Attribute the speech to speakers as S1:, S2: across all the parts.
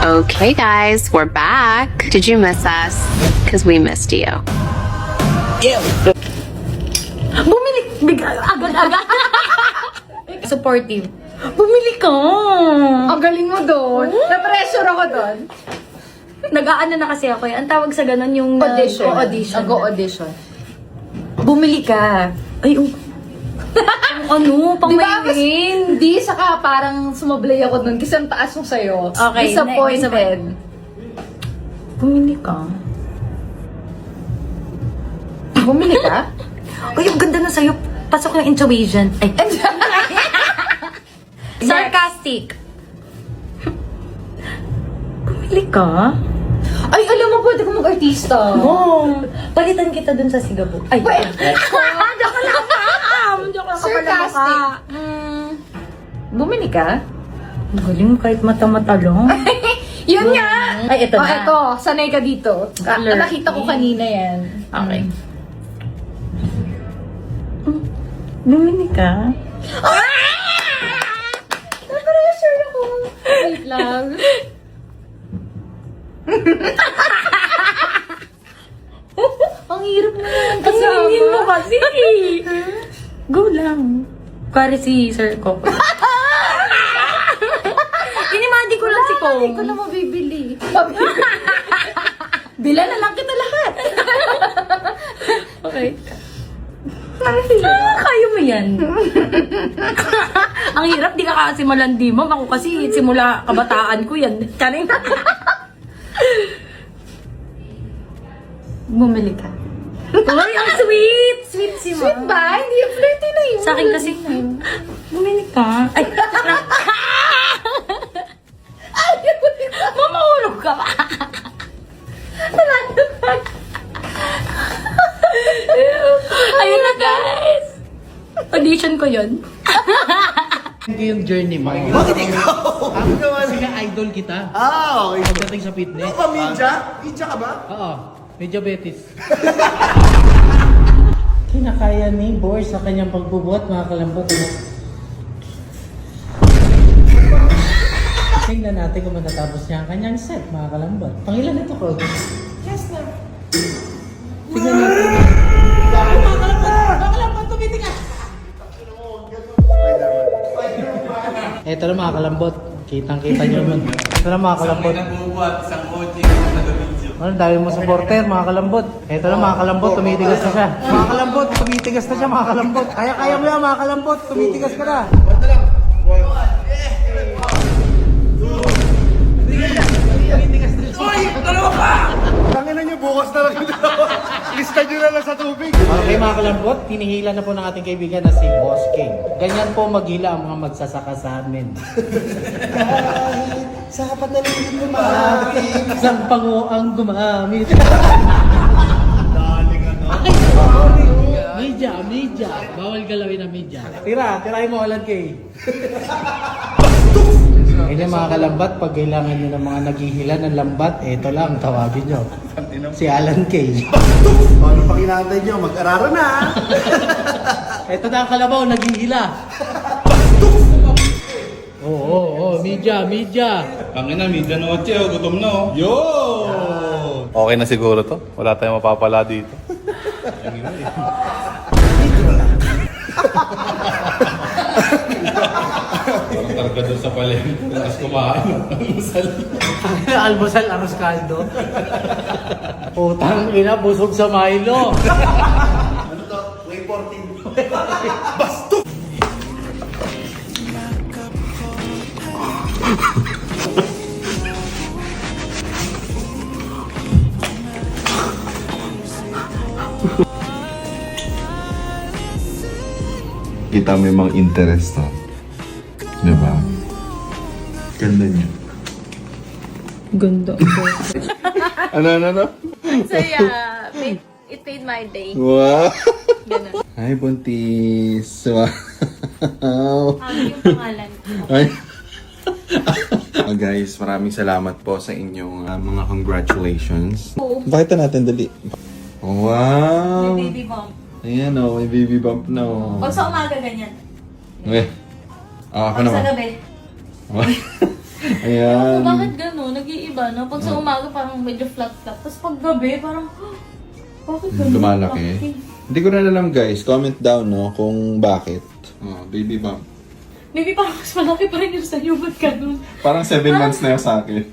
S1: Okay, guys, we're back. Did you miss us? Because we missed you.
S2: Agad-agad. Supportive. Bumili ka.
S3: Ang galing mo doon. Na-pressure ako doon.
S2: Nag-aano na kasi ako eh. Ang tawag sa ganun yung
S3: Audition.
S2: audition.
S3: Nag-audition.
S2: Bumili ka. Ay, ano, pang maywin.
S3: Hindi, saka parang sumablay ako doon kasi ang taas mo sa'yo.
S2: Okay,
S3: Disappointed.
S2: Bumili ka.
S3: Bumili ka?
S2: Uy, ang ganda na sa'yo. Pasok yung intuition. Ay. Sarcastic. Bumili ka?
S3: Ay, alam mo, pwede ko mag-artista.
S2: Oh, palitan kita dun sa Sigabo. Ay,
S3: Wait.
S2: Joke lang. Joke lang.
S3: Sarcastic.
S2: Bumili ka? Ang galing mo kahit mata-mata lang.
S3: Yun nga!
S2: Ay, ito na.
S3: Ito, sanay ka dito.
S2: Alert.
S3: Nakita ko kanina yan.
S2: Okay. Bumili ka?
S3: Na-pressure ako. Wait lang. Ang hirap na yan.
S2: Kasi mo kasi. Go lang. Pare si Sir Coco. Inimandi ko lang si Kong.
S3: Hindi ko na mabibili. Bila na lang kita lahat.
S2: Okay. Kaya mo yan. Ang hirap, di ka kasi malandi mo. Ako kasi simula kabataan ko yan. Charing. Bumili ka. Uy, ang sweet! Sweet si Ma.
S3: Sweet ba? Hindi yung flirty na yun.
S2: Sa akin kasi, bumili ka. Ay, mamahulog ka ba? Ayun na guys! Audition ko yun.
S4: Hindi yung journey mo.
S5: Bakit ikaw? Ano naman?
S4: Kasi nga idol kita.
S5: Okay.
S4: Pagdating sa fitness.
S5: Ano ka, Midja? Midja ka ba?
S4: Oo. May diabetes. Kinakaya ni Boris sa kanyang pagbubuhat, mga kalambot. Tingnan natin kung matatapos niya ang kanyang set, mga kalambot. Pangilan ito, Claude?
S5: Yes na.
S4: Tingnan natin. Mga kalambot, tumitigas! Ito na mga kalambot. Kitang-kita nyo naman. Ito na mga kalambot. Ano, dahil mo supporter, mga kalambot. Ito na mga kalambot, tumitigas na siya. Mga kalambot, tumitigas na siya, mga kalambot. Kaya mo yan, mga kalambot, tumitigas ka na.
S5: Tangina niyo, bukas na lang ito. Lista niyo na lang sa tubig.
S4: Okay mga kalambot, hinihila na po ng ating kaibigan na si Boss King. Ganyan po maghila ang mga magsasaka sa amin.
S5: Sa kapat na lingkod lumapit.
S4: Isang pango ang gumamit.
S5: Daling ano.
S4: Media. Bawal galawin ang media. Tirahin mo Alan Kay. Ganyan mga kalambat, pag kailangan nyo ng mga naghihila ng lambat, eto lang, tawagin nyo. Si Alan Kay.
S5: Ano pa kinantay niyo? Mag-araro na.
S4: Eto na ang kalabaw, naghihila. Oo, media.
S6: Tangina, midya noche, oh. Gutom na, oh. Yo! Okay na siguro to. Wala tayong mapapala dito. Parang karga doon sa palengke. Tapos kumain. Almusal.
S4: Almusal, aros kaldo. Putang ina, busog sa Milo.
S5: Ano to? Way 14. Bastos!
S6: Kita mo yung mga interest, no? Diba? Ganda niya.
S2: Ganda.
S6: Ano?
S1: Saya. It made my day.
S6: Wow!
S1: Ganun.
S6: Hi, buntis! Wow!
S2: Yung pangalan.
S6: Ay. Guys, maraming salamat po sa inyong mga congratulations. Pakita natin, dali. Wow!
S2: Baby bump.
S6: Ayan o, may baby bump na o.
S2: Pag sa umaga ganyan.
S6: Okay. Ako
S2: Pag sa
S6: naman.
S2: gabi.
S6: Ayan.
S2: Bakit gano'n? Nag-iiba, no? Pag sa umaga parang medyo flat-flat. Tapos pag gabi, parang, bakit gano'n?
S6: Lumalaki. Hindi ko na alam guys. Comment down no kung bakit. Oh, baby bump.
S2: Maybe parang mas malaki pa rin yung sa'yo. Ba't gano'n?
S6: Parang 7 months na yun sa akin.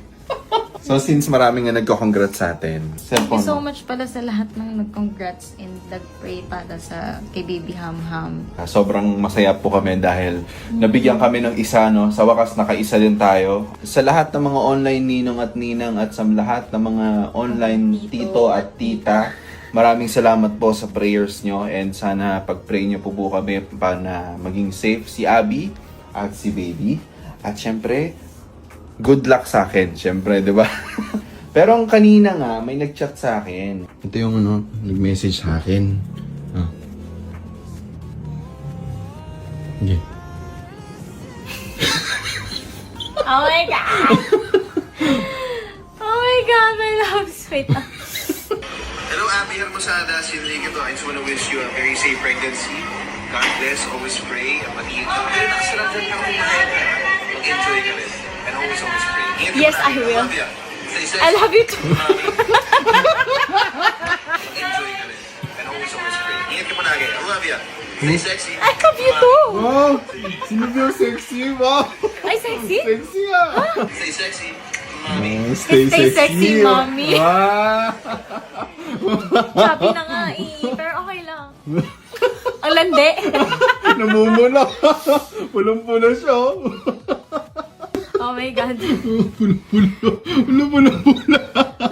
S6: So since maraming nga nagko-congrats sa atin.
S2: Thank you so much pala sa lahat ng nag-congrats and nag-pray para sa kay Baby Ham Ham.
S6: Sobrang masaya po kami dahil nabigyan kami ng isa, no? Sa wakas, nakaisa din tayo. Sa lahat ng mga online ninong at ninang at sa lahat ng mga online tito at tita, maraming salamat po sa prayers nyo and sana pag-pray nyo po kami para maging safe si Abby at si Baby. At syempre, good luck sa akin, syempre, di ba? Pero ang kanina nga, may nag-chat sa akin. Ito yung nag-message sa akin. Okay.
S2: Oh my God! Oh my God, my love, sweet.
S7: Hello, Abby Hermosada. Si Enrique to. I just want to wish you a very safe pregnancy. God bless. Always pray. Mag-ingat ka. Relax lang dyan ka kumain. Mag-enjoy ka rin. And always pray. Ingat ka
S2: Yes,
S7: palagi.
S2: I will.
S7: Love ya. Stay safe.
S2: I love you too.
S7: Mag-enjoy ka rin. And always pray. Ingat ka palagi. I love ya. Stay sexy.
S2: I love you too.
S6: Wow! Sino yung sexy? Wow!
S2: Ay, sexy?
S6: Sexy ah!
S7: Stay sexy. Mommy.
S6: Stay
S2: Stay sexy, mommy.
S6: Wow!
S2: Sabi na nga eh. Pero okay lang. Ang landi.
S6: Namumula. Pulang-pula siya.
S2: Oh my God.
S6: Pulang-pula.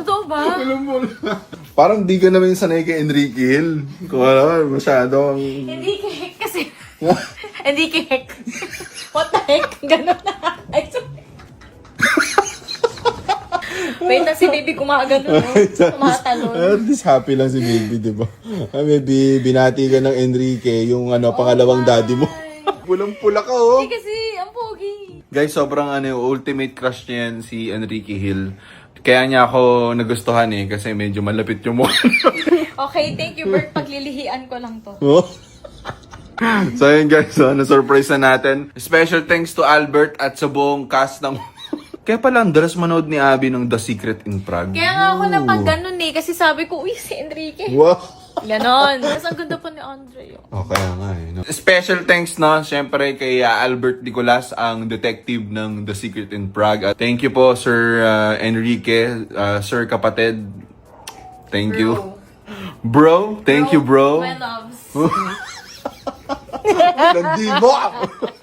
S2: Totoo ba?
S6: Pulang-pula. Parang di ka naman sanay kay Enrique Hill. Kung ano, masyadong...
S2: Hindi kehek kasi. Hindi kehek. What the heck? Ganon na. Ay, sorry. Wait na si baby kumagano. Kumatalon.
S6: At least happy lang si baby, di ba? Maybe binati ka ng Enrique, yung pangalawang daddy mo. Pulang-pula ka, oh.
S2: Hindi kasi, ang pogi.
S6: Guys, sobrang ultimate crush niya yan, si Enrique Hill. Kaya niya ako nagustuhan kasi medyo malapit yung mukha.
S2: Okay, thank you, Bert. Paglilihian ko lang to.
S6: Oh. So yun guys, na-surprise na natin. Special thanks to Albert at sa buong cast ng... Kaya pala, ang dalas manood ni Abby ng The Secret in Prague.
S2: Kaya nga ako napag ganun kasi sabi ko, uy, si Enrique.
S6: Wow!
S2: Ganon. Tapos ang ganda pa ni Andre.
S6: Oh, kaya nga no? Special thanks syempre kay Albert Nicolas, ang detective ng The Secret in Prague. Thank you po, Sir Enrique, Sir Kapatid. Thank you. Bro, thank you, bro.
S2: My loves.
S6: Nandibo!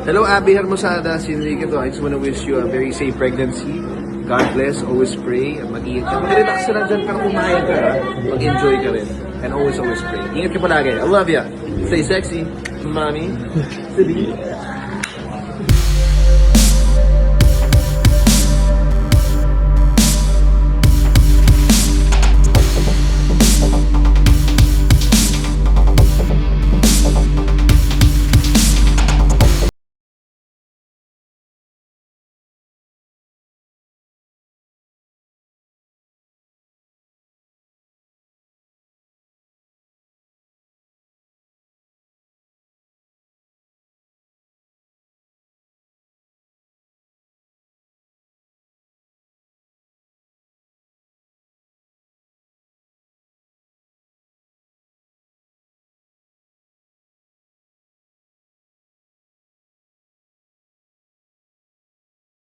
S7: Hello, Abby Hermosada. Si Enrique to. I just want to wish you a very safe pregnancy. God bless. Always pray. Mag-ingat ka. Mag-relax lang dyan ka kumain ka. Mag-enjoy ka rin. And always pray. Ingat ka palagi. I love ya. Stay sexy. Mommy. Sige.